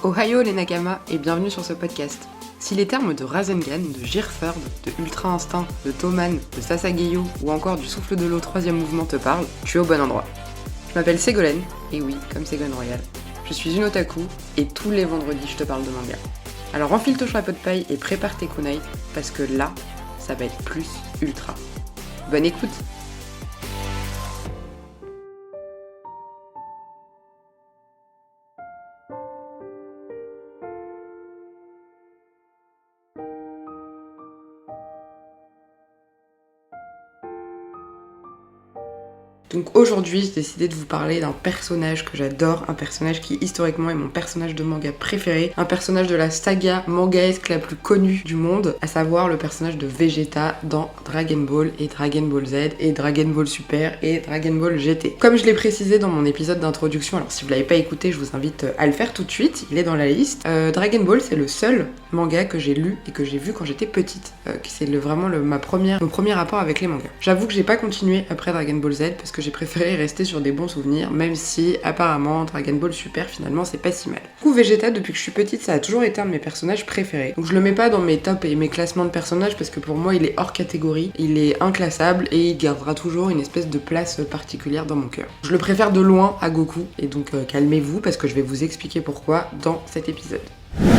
Ohio les Nakama et bienvenue sur ce podcast. Si les termes de Rasengan, de Gearthird, de Ultra Instinct, de Toman, de Sasageyo ou encore du souffle de l'eau 3ème mouvement te parlent, tu es au bon endroit. Je m'appelle Ségolène, et oui, comme Ségolène Royal. Je suis une otaku et tous les vendredis je te parle de manga. Alors enfile ton chapeau de paille et prépare tes kunai parce que là, ça va être plus ultra. Bonne écoute! Donc aujourd'hui, j'ai décidé de vous parler d'un personnage que j'adore, un personnage qui historiquement est mon personnage de manga préféré, un personnage de la saga mangaesque la plus connue du monde, à savoir le personnage de Vegeta dans Dragon Ball et Dragon Ball Z et Dragon Ball Super et Dragon Ball GT. Comme je l'ai précisé dans mon épisode d'introduction, alors si vous l'avez pas écouté, je vous invite à le faire tout de suite, il est dans la liste. Dragon Ball, c'est le seul manga que j'ai lu et que j'ai vu quand j'étais petite, c'est vraiment mon premier rapport avec les mangas. J'avoue que j'ai pas continué après Dragon Ball Z parce que j'ai préféré rester sur des bons souvenirs, même si apparemment Dragon Ball Super finalement c'est pas si mal. Du coup Vegeta, depuis que je suis petite, ça a toujours été un de mes personnages préférés. Donc je le mets pas dans mes tops et mes classements de personnages parce que pour moi il est hors catégorie, il est inclassable et il gardera toujours une espèce de place particulière dans mon cœur. Je le préfère de loin à Goku et donc calmez-vous parce que je vais vous expliquer pourquoi dans cet épisode.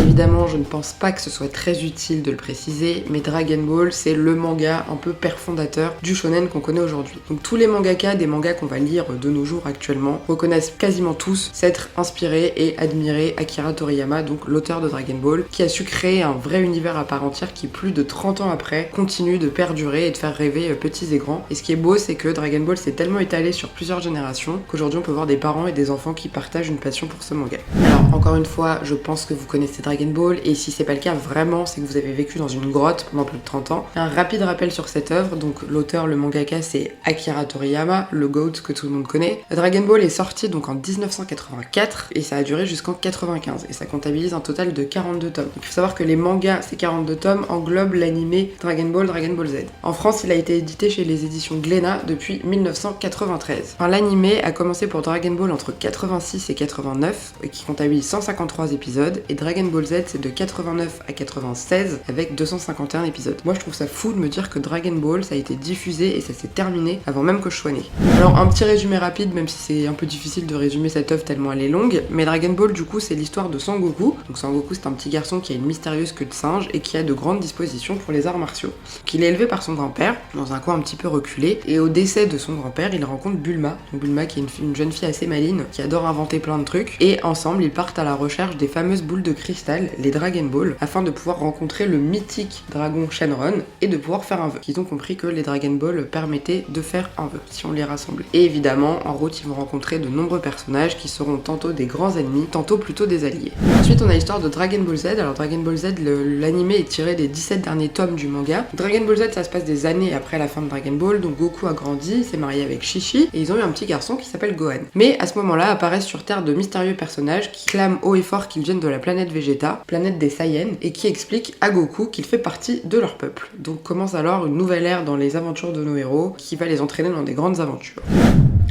Évidemment, je ne pense pas que ce soit très utile de le préciser, mais Dragon Ball, c'est le manga un peu père fondateur du shonen qu'on connaît aujourd'hui. Donc tous les mangaka des mangas qu'on va lire de nos jours actuellement reconnaissent quasiment tous s'être inspirés et admirés Akira Toriyama, donc l'auteur de Dragon Ball, qui a su créer un vrai univers à part entière qui, plus de 30 ans après, continue de perdurer et de faire rêver petits et grands. Et ce qui est beau, c'est que Dragon Ball s'est tellement étalé sur plusieurs générations qu'aujourd'hui on peut voir des parents et des enfants qui partagent une passion pour ce manga. Alors encore une fois, je pense que vous connaissez Dragon Ball, et si c'est pas le cas, vraiment, c'est que vous avez vécu dans une grotte pendant plus de 30 ans. Un rapide rappel sur cette œuvre, donc l'auteur, le mangaka, c'est Akira Toriyama, le GOAT que tout le monde connaît. Dragon Ball est sorti donc en 1984, et ça a duré jusqu'en 95, et ça comptabilise un total de 42 tomes. Donc il faut savoir que les mangas, ces 42 tomes, englobent l'animé Dragon Ball Z. En France, il a été édité chez les éditions Glénat depuis 1993. Enfin, l'animé a commencé pour Dragon Ball entre 86 et 89, et qui comptabilise 153 épisodes, et Dragon Ball Z, c'est de 89 à 96 avec 251 épisodes. Moi je trouve ça fou de me dire que Dragon Ball ça a été diffusé et ça s'est terminé avant même que je sois née. Alors un petit résumé rapide, même si c'est un peu difficile de résumer cette œuvre tellement elle est longue, mais Dragon Ball du coup c'est l'histoire de Sangoku. Donc Sangoku c'est un petit garçon qui a une mystérieuse queue de singe et qui a de grandes dispositions pour les arts martiaux. Qu'il est élevé par son grand-père dans un coin un petit peu reculé, et au décès de son grand-père il rencontre Bulma. Donc Bulma qui est une jeune fille assez maligne qui adore inventer plein de trucs, et ensemble ils partent à la recherche des fameuses boules de cristal, les Dragon Ball, afin de pouvoir rencontrer le mythique dragon Shenron et de pouvoir faire un vœu. Ils ont compris que les Dragon Ball permettaient de faire un vœu si on les rassemblait. Et évidemment, en route, ils vont rencontrer de nombreux personnages qui seront tantôt des grands ennemis, tantôt plutôt des alliés. Ensuite, on a l'histoire de Dragon Ball Z. Alors Dragon Ball Z, l'animé est tiré des 17 derniers tomes du manga. Dragon Ball Z, ça se passe des années après la fin de Dragon Ball, donc Goku a grandi, s'est marié avec Chi-Chi, et ils ont eu un petit garçon qui s'appelle Gohan. Mais à ce moment-là, apparaissent sur Terre de mystérieux personnages qui clament haut et fort qu'ils viennent de la planète Vegeta, planète des Saiyans, et qui explique à Goku qu'il fait partie de leur peuple. Donc commence alors une nouvelle ère dans les aventures de nos héros qui va les entraîner dans des grandes aventures.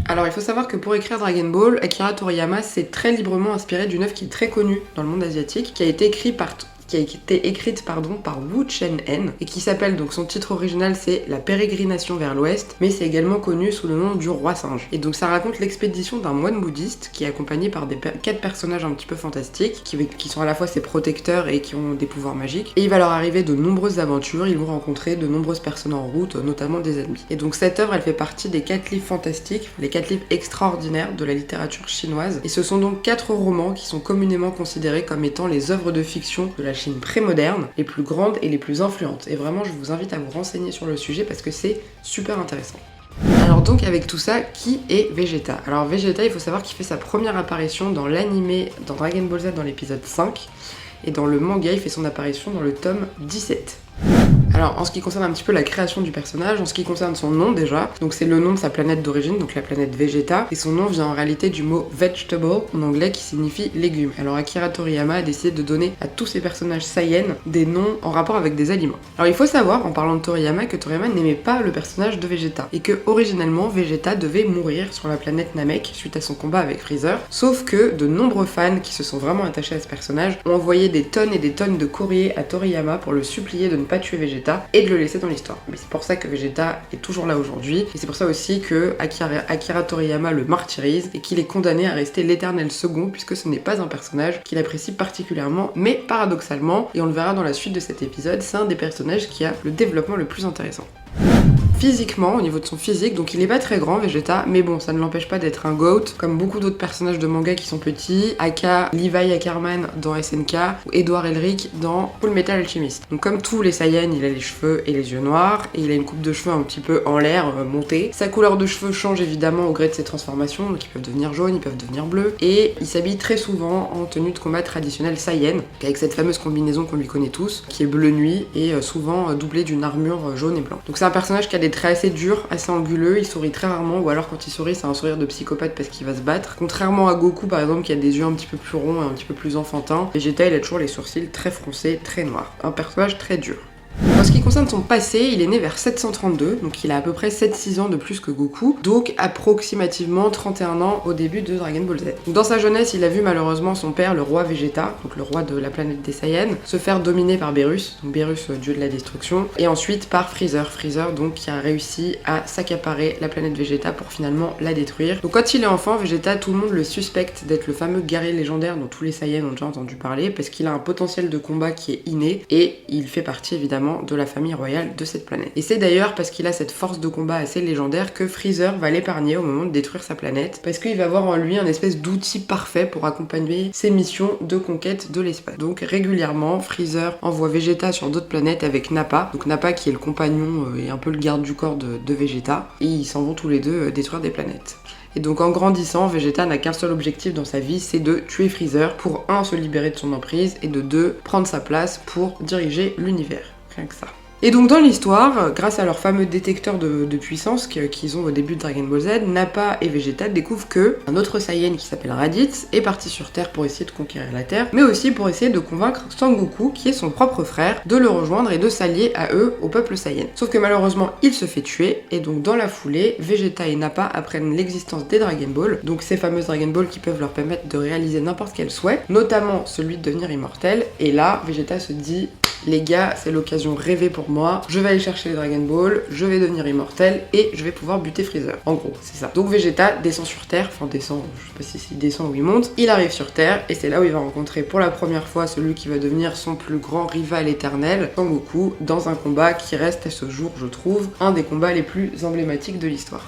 Alors il faut savoir que pour écrire Dragon Ball, Akira Toriyama s'est très librement inspiré d'une œuvre qui est très connue dans le monde asiatique, qui a été écrite par Wu Chen-en et qui s'appelle, donc son titre original c'est La pérégrination vers l'ouest, mais c'est également connu sous le nom du roi singe. Et donc ça raconte l'expédition d'un moine bouddhiste qui est accompagné par 4 personnages un petit peu fantastiques qui sont à la fois ses protecteurs et qui ont des pouvoirs magiques, et il va leur arriver de nombreuses aventures, ils vont rencontrer de nombreuses personnes en route, notamment des ennemis. Et donc cette œuvre elle fait partie des 4 livres fantastiques, les 4 livres extraordinaires de la littérature chinoise, et ce sont donc 4 romans qui sont communément considérés comme étant les œuvres de fiction de la Chine pré-moderne, les plus grandes et les plus influentes. Et vraiment, je vous invite à vous renseigner sur le sujet parce que c'est super intéressant. Alors donc avec tout ça, qui est Vegeta? Alors Vegeta, il faut savoir qu'il fait sa première apparition dans l'animé, dans Dragon Ball Z dans l'épisode 5, et dans le manga, il fait son apparition dans le tome 17. Alors en ce qui concerne un petit peu la création du personnage, en ce qui concerne son nom déjà, donc c'est le nom de sa planète d'origine, donc la planète Vegeta, et son nom vient en réalité du mot vegetable en anglais qui signifie légume. Alors Akira Toriyama a décidé de donner à tous ses personnages Saiyan des noms en rapport avec des aliments. Alors il faut savoir en parlant de Toriyama que Toriyama n'aimait pas le personnage de Vegeta et que originellement Vegeta devait mourir sur la planète Namek suite à son combat avec Freezer, sauf que de nombreux fans qui se sont vraiment attachés à ce personnage ont envoyé des tonnes et des tonnes de courriers à Toriyama pour le supplier de ne pas tuer Vegeta et de le laisser dans l'histoire. Mais c'est pour ça que Vegeta est toujours là aujourd'hui, et c'est pour ça aussi que Akira Toriyama le martyrise et qu'il est condamné à rester l'éternel second, puisque ce n'est pas un personnage qu'il apprécie particulièrement, mais paradoxalement, et on le verra dans la suite de cet épisode, c'est un des personnages qui a le développement le plus intéressant. Physiquement, au niveau de son physique, donc il est pas très grand Vegeta, mais bon, ça ne l'empêche pas d'être un GOAT, comme beaucoup d'autres personnages de manga qui sont petits, aka Levi Ackerman dans SNK, ou Edward Elric dans Full Metal Alchemist. Donc comme tous les Saiyans, il a les cheveux et les yeux noirs, et il a une coupe de cheveux un petit peu en l'air, montée. Sa couleur de cheveux change évidemment au gré de ses transformations, donc ils peuvent devenir jaunes, ils peuvent devenir bleus, et il s'habille très souvent en tenue de combat traditionnelle Saiyan, avec cette fameuse combinaison qu'on lui connaît tous, qui est bleu nuit, et souvent doublée d'une armure jaune et blanc. Donc c'est un personnage qui a des traits assez dur, assez anguleux, il sourit très rarement, ou alors quand il sourit c'est un sourire de psychopathe parce qu'il va se battre. Contrairement à Goku par exemple qui a des yeux un petit peu plus ronds et un petit peu plus enfantins, Vegeta il a toujours les sourcils très froncés, très noirs. Un personnage très dur. En ce qui concerne son passé, il est né vers 732, donc il a à peu près 7-6 ans de plus que Goku, donc approximativement 31 ans au début de Dragon Ball Z. Donc dans sa jeunesse, il a vu malheureusement son père, le roi Vegeta, donc le roi de la planète des Saiyans, se faire dominer par Beerus, donc Beerus, dieu de la destruction, et ensuite par Freezer donc qui a réussi à s'accaparer la planète Vegeta pour finalement la détruire. Donc quand il est enfant, Vegeta, tout le monde le suspecte d'être le fameux guerrier légendaire dont tous les Saiyans ont déjà entendu parler, parce qu'il a un potentiel de combat qui est inné, et il fait partie évidemment de la famille royale de cette planète. Et c'est d'ailleurs parce qu'il a cette force de combat assez légendaire que Freezer va l'épargner au moment de détruire sa planète, parce qu'il va voir en lui un espèce d'outil parfait pour accompagner ses missions de conquête de l'espace. Donc régulièrement, Freezer envoie Vegeta sur d'autres planètes avec Nappa, donc Nappa qui est le compagnon et un peu le garde du corps de Vegeta, et ils s'en vont tous les deux détruire des planètes. Et donc en grandissant, Vegeta n'a qu'un seul objectif dans sa vie, c'est de tuer Freezer pour 1 se libérer de son emprise et de 2 prendre sa place pour diriger l'univers. Rien que ça. Et donc dans l'histoire, grâce à leur fameux détecteur de puissance qu'ils ont au début de Dragon Ball Z, Nappa et Vegeta découvrent que un autre Saiyan qui s'appelle Raditz est parti sur Terre pour essayer de conquérir la Terre, mais aussi pour essayer de convaincre Sangoku, qui est son propre frère, de le rejoindre et de s'allier à eux, au peuple Saiyan. Sauf que malheureusement, il se fait tuer, et donc dans la foulée, Vegeta et Nappa apprennent l'existence des Dragon Ball, donc ces fameuses Dragon Ball qui peuvent leur permettre de réaliser n'importe quel souhait, notamment celui de devenir immortel, et là, Vegeta se dit: les gars, c'est l'occasion rêvée pour moi, je vais aller chercher les Dragon Ball, je vais devenir immortel et je vais pouvoir buter Freezer. En gros, c'est ça. Donc Vegeta descend sur Terre, enfin descend, je sais pas si il descend ou il monte, il arrive sur Terre et c'est là où il va rencontrer pour la première fois celui qui va devenir son plus grand rival éternel, Sangoku, dans un combat qui reste à ce jour, je trouve, un des combats les plus emblématiques de l'histoire.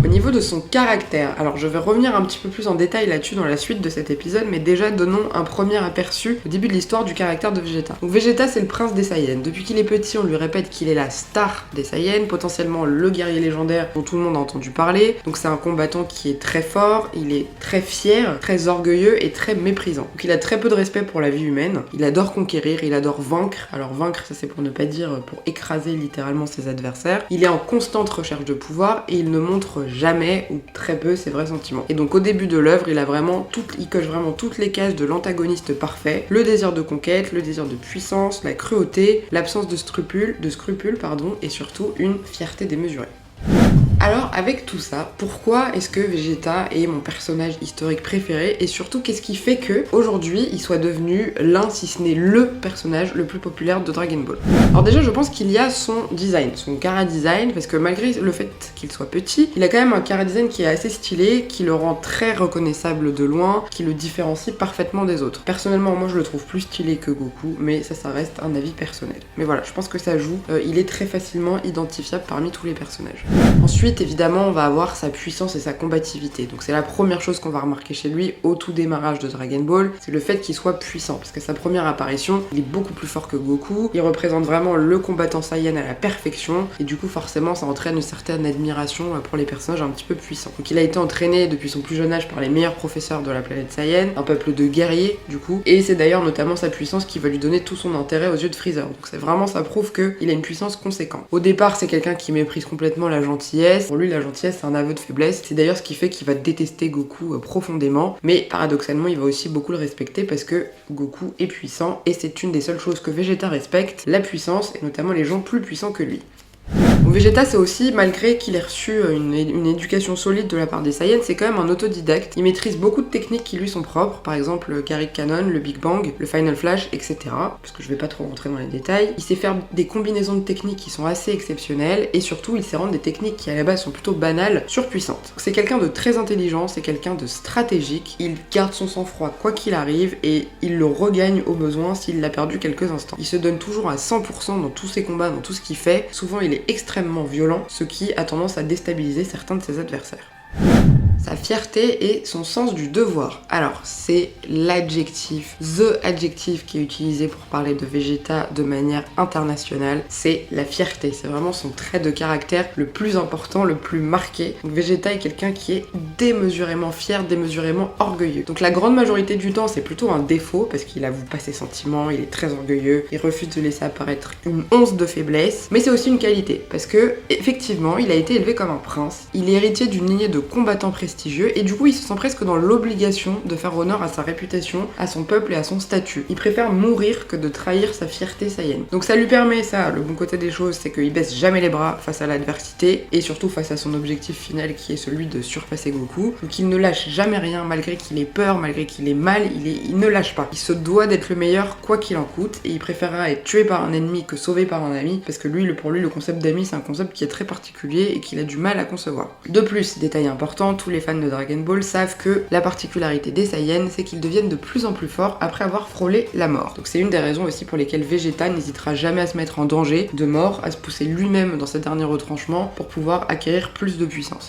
Au niveau de son caractère, alors je vais revenir un petit peu plus en détail là-dessus dans la suite de cet épisode, mais déjà donnons un premier aperçu au début de l'histoire du caractère de Vegeta. Donc Vegeta, c'est le prince des Saiyans. Depuis qu'il est petit, on lui répète qu'il est la star des Saiyans, potentiellement le guerrier légendaire dont tout le monde a entendu parler. Donc c'est un combattant qui est très fort, il est très fier, très orgueilleux et très méprisant. Donc il a très peu de respect pour la vie humaine, il adore conquérir, il adore vaincre. Alors vaincre, ça c'est pour ne pas dire pour écraser littéralement ses adversaires. Il est en constante recherche de pouvoir et il ne montre jamais ou très peu ses vrais sentiments. Et donc au début de l'œuvre, il coche vraiment toutes les cases de l'antagoniste parfait, le désir de conquête, le désir de puissance, la cruauté, l'absence de scrupules, et surtout une fierté démesurée. Alors avec tout ça, pourquoi est-ce que Vegeta est mon personnage historique préféré et surtout qu'est-ce qui fait que aujourd'hui il soit devenu l'un si ce n'est le personnage le plus populaire de Dragon Ball? Alors déjà je pense qu'il y a son design, son chara design, parce que malgré le fait qu'il soit petit, il a quand même un chara design qui est assez stylé, qui le rend très reconnaissable de loin, qui le différencie parfaitement des autres. Personnellement moi je le trouve plus stylé que Goku, mais ça reste un avis personnel. Mais voilà, je pense que ça joue, il est très facilement identifiable parmi tous les personnages. Ensuite Ensuite, évidemment, on va avoir sa puissance et sa combativité. Donc c'est la première chose qu'on va remarquer chez lui au tout démarrage de Dragon Ball, c'est le fait qu'il soit puissant. Parce qu'à sa première apparition, il est beaucoup plus fort que Goku, il représente vraiment le combattant Saiyan à la perfection, et du coup forcément ça entraîne une certaine admiration pour les personnages un petit peu puissants. Donc il a été entraîné depuis son plus jeune âge par les meilleurs professeurs de la planète Saiyan, un peuple de guerriers du coup, et c'est d'ailleurs notamment sa puissance qui va lui donner tout son intérêt aux yeux de Freezer. Donc c'est vraiment, ça prouve qu'il a une puissance conséquente. Au départ c'est quelqu'un qui méprise complètement la gentillesse, pour lui la gentillesse c'est un aveu de faiblesse, c'est d'ailleurs ce qui fait qu'il va détester Goku profondément, mais paradoxalement il va aussi beaucoup le respecter parce que Goku est puissant et c'est une des seules choses que Vegeta respecte, la puissance et notamment les gens plus puissants que lui. Vegeta, c'est aussi, malgré qu'il ait reçu une éducation solide de la part des Saiyans, c'est quand même un autodidacte. Il maîtrise beaucoup de techniques qui lui sont propres, par exemple le Karik Cannon, le Big Bang, le Final Flash, etc. Parce que je vais pas trop rentrer dans les détails. Il sait faire des combinaisons de techniques qui sont assez exceptionnelles, et surtout il sait rendre des techniques qui à la base sont plutôt banales, surpuissantes. C'est quelqu'un de très intelligent, c'est quelqu'un de stratégique, il garde son sang-froid quoi qu'il arrive, et il le regagne au besoin s'il l'a perdu quelques instants. Il se donne toujours à 100% dans tous ses combats, dans tout ce qu'il fait. Souvent il est extrêmement violent, ce qui a tendance à déstabiliser certains de ses adversaires. Sa fierté et son sens du devoir. Alors, c'est l'adjectif, the adjectif qui est utilisé pour parler de Vegeta de manière internationale, c'est la fierté. C'est vraiment son trait de caractère le plus important, le plus marqué. Donc, Vegeta est quelqu'un qui est démesurément fier, démesurément orgueilleux. Donc la grande majorité du temps, c'est plutôt un défaut, parce qu'il avoue pas ses sentiments, il est très orgueilleux, il refuse de laisser apparaître une once de faiblesse, mais c'est aussi une qualité, parce que, effectivement, il a été élevé comme un prince, il est héritier d'une lignée de combattants prestigieux, et du coup il se sent presque dans l'obligation de faire honneur à sa réputation, à son peuple et à son statut. Il préfère mourir que de trahir sa fierté saïenne. Donc ça lui permet, ça, le bon côté des choses, c'est qu'il baisse jamais les bras face à l'adversité, et surtout face à son objectif final qui est celui de surpasser Goku. Donc il ne lâche jamais rien, malgré qu'il ait peur, malgré qu'il ait mal, il ne lâche pas. Il se doit d'être le meilleur quoi qu'il en coûte, et il préférera être tué par un ennemi que sauvé par un ami, parce que pour lui le concept d'ami c'est un concept qui est très particulier et qu'il a du mal à concevoir. De plus, détail important, tous les fans de Dragon Ball savent que la particularité des Saiyans, c'est qu'ils deviennent de plus en plus forts après avoir frôlé la mort. Donc c'est une des raisons aussi pour lesquelles Vegeta n'hésitera jamais à se mettre en danger de mort, à se pousser lui-même dans ses derniers retranchements pour pouvoir acquérir plus de puissance.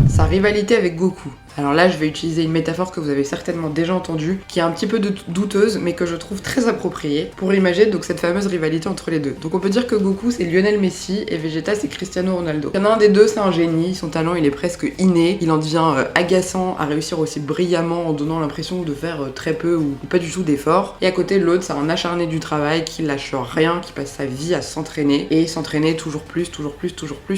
Sa rivalité avec Goku. Alors là, je vais utiliser une métaphore que vous avez certainement déjà entendue, qui est un petit peu douteuse, mais que je trouve très appropriée, pour imaginer donc cette fameuse rivalité entre les deux. Donc on peut dire que Goku c'est Lionel Messi et Vegeta c'est Cristiano Ronaldo. Il y en a un des deux, c'est un génie, son talent il est presque inné, il en devient agaçant à réussir aussi brillamment en donnant l'impression de faire très peu ou pas du tout d'efforts. Et à côté de l'autre, c'est un acharné du travail qui lâche rien, qui passe sa vie à s'entraîner, et s'entraîner toujours plus,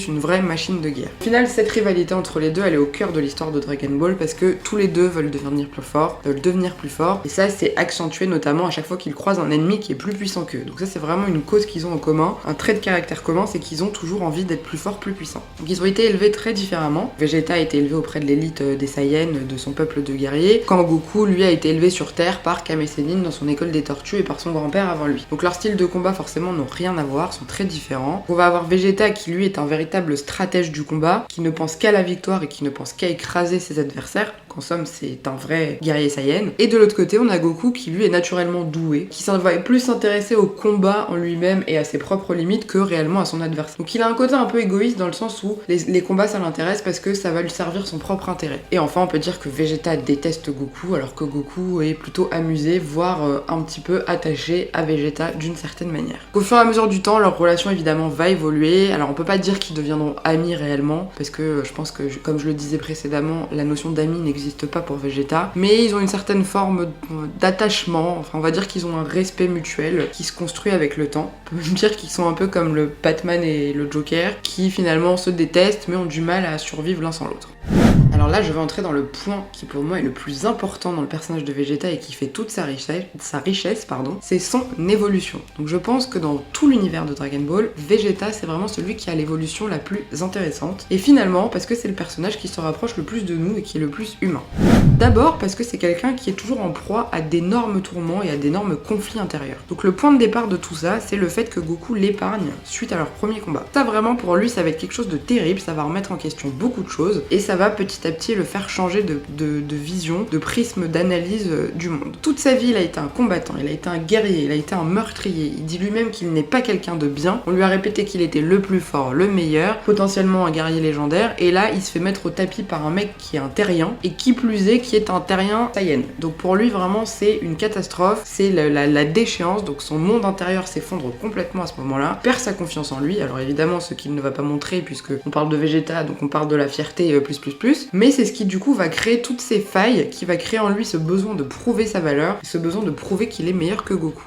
une vraie machine de guerre. Au final, cette rivalité entre les deux, elle est au cœur de l'histoire de Dragon Ball, parce que tous les deux veulent devenir plus forts, et ça c'est accentué notamment à chaque fois qu'ils croisent un ennemi qui est plus puissant qu'eux. Donc ça c'est vraiment une cause qu'ils ont en commun, un trait de caractère commun, c'est qu'ils ont toujours envie d'être plus forts, plus puissants. Donc ils ont été élevés très différemment. Vegeta a été élevé auprès de l'élite des Saiyans, de son peuple de guerriers, quand Goku lui a été élevé sur Terre par Kame Sennin dans son école des tortues et par son grand-père avant lui. Donc leurs styles de combat forcément n'ont rien à voir, sont très différents. On va avoir Vegeta qui lui est un véritable stratège du combat, qui ne pense qu'à la victoire et qui ne pense qu'à écraser ses adversaires. En somme, c'est un vrai guerrier Saiyan. Et de l'autre côté, on a Goku qui lui est naturellement doué, qui va plus s'intéresser au combat en lui-même et à ses propres limites que réellement à son adversaire. Donc il a un côté un peu égoïste dans le sens où les combats ça l'intéresse parce que ça va lui servir son propre intérêt. Et enfin, on peut dire que Vegeta déteste Goku alors que Goku est plutôt amusé, voire un petit peu attaché à Vegeta d'une certaine manière. Au fur et à mesure du temps, leur relation évidemment va évoluer. Alors on peut pas dire qu'ils deviendront amis réellement parce que je pense que, comme je le disais précédemment, la notion d'ami n'existe pas pour Vegeta, mais ils ont une certaine forme d'attachement, enfin on va dire qu'ils ont un respect mutuel qui se construit avec le temps. On peut dire qu'ils sont un peu comme le Batman et le Joker, qui finalement se détestent mais ont du mal à survivre l'un sans l'autre. Alors là, je vais entrer dans le point qui pour moi est le plus important dans le personnage de Vegeta et qui fait toute sa richesse, c'est son évolution. Donc je pense que dans tout l'univers de Dragon Ball, Vegeta c'est vraiment celui qui a l'évolution la plus intéressante. Et finalement, parce que c'est le personnage qui se rapproche le plus de nous et qui est le plus humain. D'abord parce que c'est quelqu'un qui est toujours en proie à d'énormes tourments et à d'énormes conflits intérieurs. Donc le point de départ de tout ça, c'est le fait que Goku l'épargne suite à leur premier combat. Ça vraiment pour lui, ça va être quelque chose de terrible, ça va remettre en question beaucoup de choses et ça va petit à petit le faire changer de vision, de prisme d'analyse du monde. Toute sa vie, il a été un combattant, il a été un guerrier, il a été un meurtrier. Il dit lui-même qu'il n'est pas quelqu'un de bien. On lui a répété qu'il était le plus fort, le meilleur, potentiellement un guerrier légendaire, et là, il se fait mettre au tapis par un mec qui est un terrien, et qui plus est, qui est un terrien Saiyan. Donc pour lui, vraiment, c'est une catastrophe, c'est la déchéance, donc son monde intérieur s'effondre complètement à ce moment-là, perd sa confiance en lui, alors évidemment, ce qu'il ne va pas montrer, puisque on parle de Vegeta, donc on parle de la fierté plus, mais c'est ce qui du coup va créer toutes ces failles, qui va créer en lui ce besoin de prouver sa valeur, ce besoin de prouver qu'il est meilleur que Goku.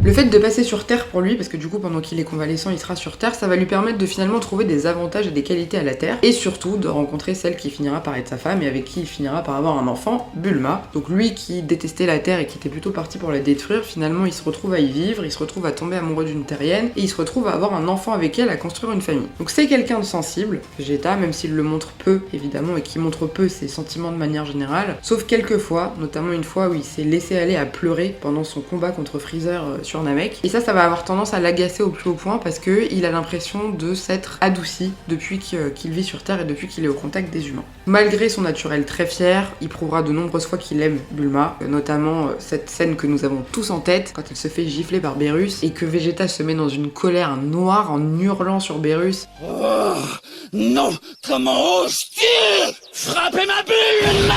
Le fait de passer sur Terre pour lui, parce que du coup pendant qu'il est convalescent il sera sur Terre, ça va lui permettre de finalement trouver des avantages et des qualités à la Terre, et surtout de rencontrer celle qui finira par être sa femme et avec qui il finira par avoir un enfant, Bulma. Donc lui qui détestait la Terre et qui était plutôt parti pour la détruire, finalement il se retrouve à y vivre, il se retrouve à tomber amoureux d'une terrienne, et il se retrouve à avoir un enfant avec elle, à construire une famille. Donc c'est quelqu'un de sensible, Vegeta, même s'il le montre peu évidemment, et qui montre peu ses sentiments de manière générale, sauf quelques fois, notamment une fois où il s'est laissé aller à pleurer pendant son combat contre Freezer sur Namek. Et ça va avoir tendance à l'agacer au plus haut point parce qu'il a l'impression de s'être adouci depuis qu'il vit sur Terre et depuis qu'il est au contact des humains. Malgré son naturel très fier, il prouvera de nombreuses fois qu'il aime Bulma, notamment cette scène que nous avons tous en tête, quand il se fait gifler par Beerus et que Vegeta se met dans une colère noire en hurlant sur Beerus. Oh, non, comment oses-tu frapper ma Bulma?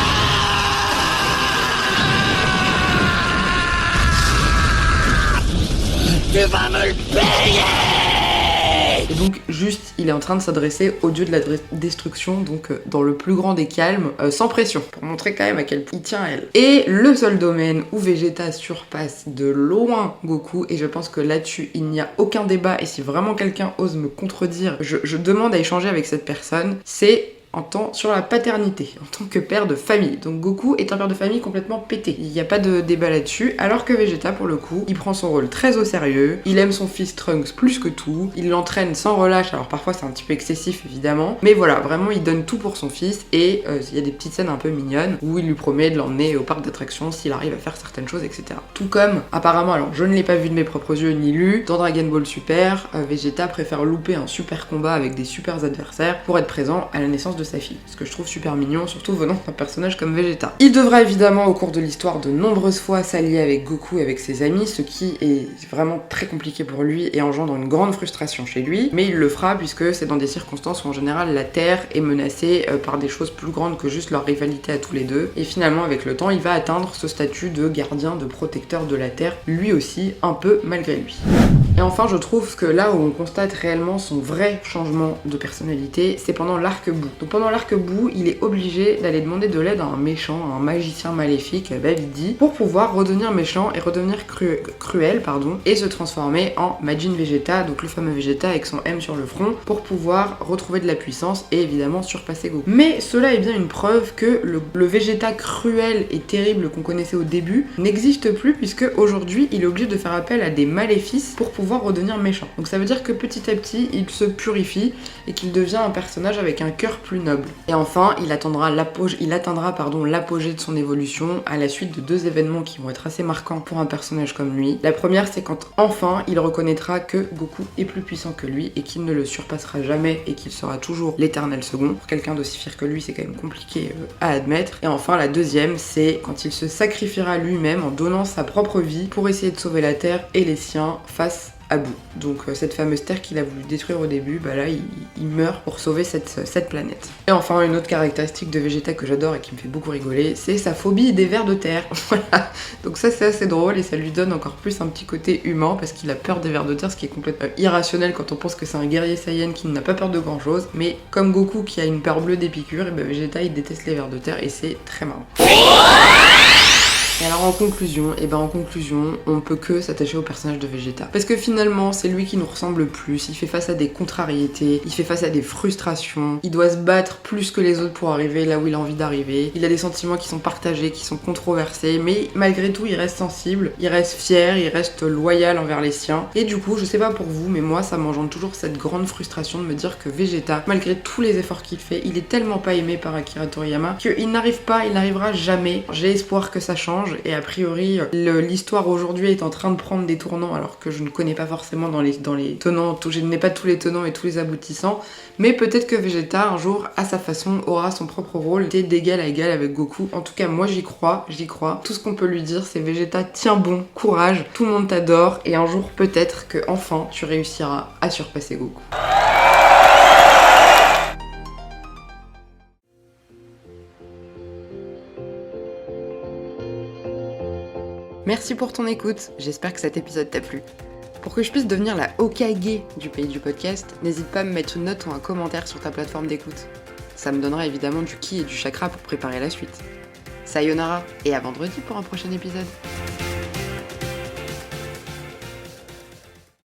Tu vas me le payer! Et donc juste, il est en train de s'adresser au dieu de la destruction, donc dans le plus grand des calmes, sans pression, pour montrer quand même à quel point il tient à elle. Et le seul domaine où Vegeta surpasse de loin Goku, et je pense que là-dessus il n'y a aucun débat, et si vraiment quelqu'un ose me contredire, je demande à échanger avec cette personne, c'est sur la paternité, en tant que père de famille. Donc Goku est un père de famille complètement pété. Il n'y a pas de débat là-dessus, alors que Vegeta, pour le coup, il prend son rôle très au sérieux, il aime son fils Trunks plus que tout, il l'entraîne sans relâche, alors parfois c'est un petit peu excessif évidemment, mais voilà, vraiment il donne tout pour son fils, et il y a des petites scènes un peu mignonnes, où il lui promet de l'emmener au parc d'attractions s'il arrive à faire certaines choses, etc. Tout comme, apparemment, alors je ne l'ai pas vu de mes propres yeux ni lu, dans Dragon Ball Super, Vegeta préfère louper un super combat avec des super adversaires pour être présent à la naissance de sa fille. Ce que je trouve super mignon, surtout venant d'un personnage comme Vegeta. Il devra évidemment au cours de l'histoire de nombreuses fois s'allier avec Goku et avec ses amis, ce qui est vraiment très compliqué pour lui et engendre une grande frustration chez lui, mais il le fera puisque c'est dans des circonstances où en général la Terre est menacée par des choses plus grandes que juste leur rivalité à tous les deux, et finalement avec le temps il va atteindre ce statut de gardien, de protecteur de la Terre, lui aussi un peu malgré lui. Et enfin je trouve que là où on constate réellement son vrai changement de personnalité, c'est pendant l'arc Boo. Donc pendant l'arc Boo, il est obligé d'aller demander de l'aide à un méchant, à un magicien maléfique, Babidi, pour pouvoir redevenir méchant et redevenir cruel, et se transformer en Majin Vegeta, donc le fameux Vegeta avec son M sur le front, pour pouvoir retrouver de la puissance et évidemment surpasser Goku. Mais cela est bien une preuve que le Vegeta cruel et terrible qu'on connaissait au début n'existe plus, puisque aujourd'hui il est obligé de faire appel à des maléfices pour pouvoir redevenir méchant. Donc ça veut dire que petit à petit il se purifie et qu'il devient un personnage avec un cœur plus noble. Et enfin, il atteindra l'apogée de son évolution à la suite de deux événements qui vont être assez marquants pour un personnage comme lui. La première, c'est quand enfin il reconnaîtra que Goku est plus puissant que lui et qu'il ne le surpassera jamais et qu'il sera toujours l'éternel second. Pour quelqu'un d'aussi fier que lui, c'est quand même compliqué à admettre. Et enfin, la deuxième, c'est quand il se sacrifiera lui-même en donnant sa propre vie pour essayer de sauver la Terre et les siens face à Boo. Donc cette fameuse terre qu'il a voulu détruire au début, bah là il meurt pour sauver cette planète. Et enfin une autre caractéristique de Vegeta que j'adore et qui me fait beaucoup rigoler, c'est sa phobie des vers de terre. Voilà. Donc ça c'est assez drôle et ça lui donne encore plus un petit côté humain parce qu'il a peur des vers de terre, ce qui est complètement irrationnel quand on pense que c'est un guerrier Saiyan qui n'a pas peur de grand chose. Mais comme Goku qui a une peur bleue d'Épicure, et bah Vegeta il déteste les vers de terre et c'est très marrant. Et alors en conclusion, on peut que s'attacher au personnage de Vegeta. Parce que finalement, c'est lui qui nous ressemble le plus, il fait face à des contrariétés, il fait face à des frustrations, il doit se battre plus que les autres pour arriver là où il a envie d'arriver, il a des sentiments qui sont partagés, qui sont controversés, mais malgré tout, il reste sensible, il reste fier, il reste loyal envers les siens. Et du coup, je sais pas pour vous, mais moi, ça m'engendre toujours cette grande frustration de me dire que Vegeta, malgré tous les efforts qu'il fait, il est tellement pas aimé par Akira Toriyama qu'il n'arrivera jamais. J'ai espoir que ça change. change et a priori l'histoire aujourd'hui est en train de prendre des tournants alors que je ne connais pas forcément dans les tenants, je n'ai pas tous les tenants et tous les aboutissants, mais peut-être que Vegeta un jour à sa façon aura son propre rôle d'égal à égal avec Goku. En tout cas moi j'y crois. Tout ce qu'on peut lui dire c'est Vegeta, tiens bon, courage, tout le monde t'adore et un jour peut-être que enfin tu réussiras à surpasser Goku. Merci pour ton écoute, j'espère que cet épisode t'a plu. Pour que je puisse devenir la Hokage du pays du podcast, n'hésite pas à me mettre une note ou un commentaire sur ta plateforme d'écoute. Ça me donnera évidemment du ki et du chakra pour préparer la suite. Sayonara et à vendredi pour un prochain épisode.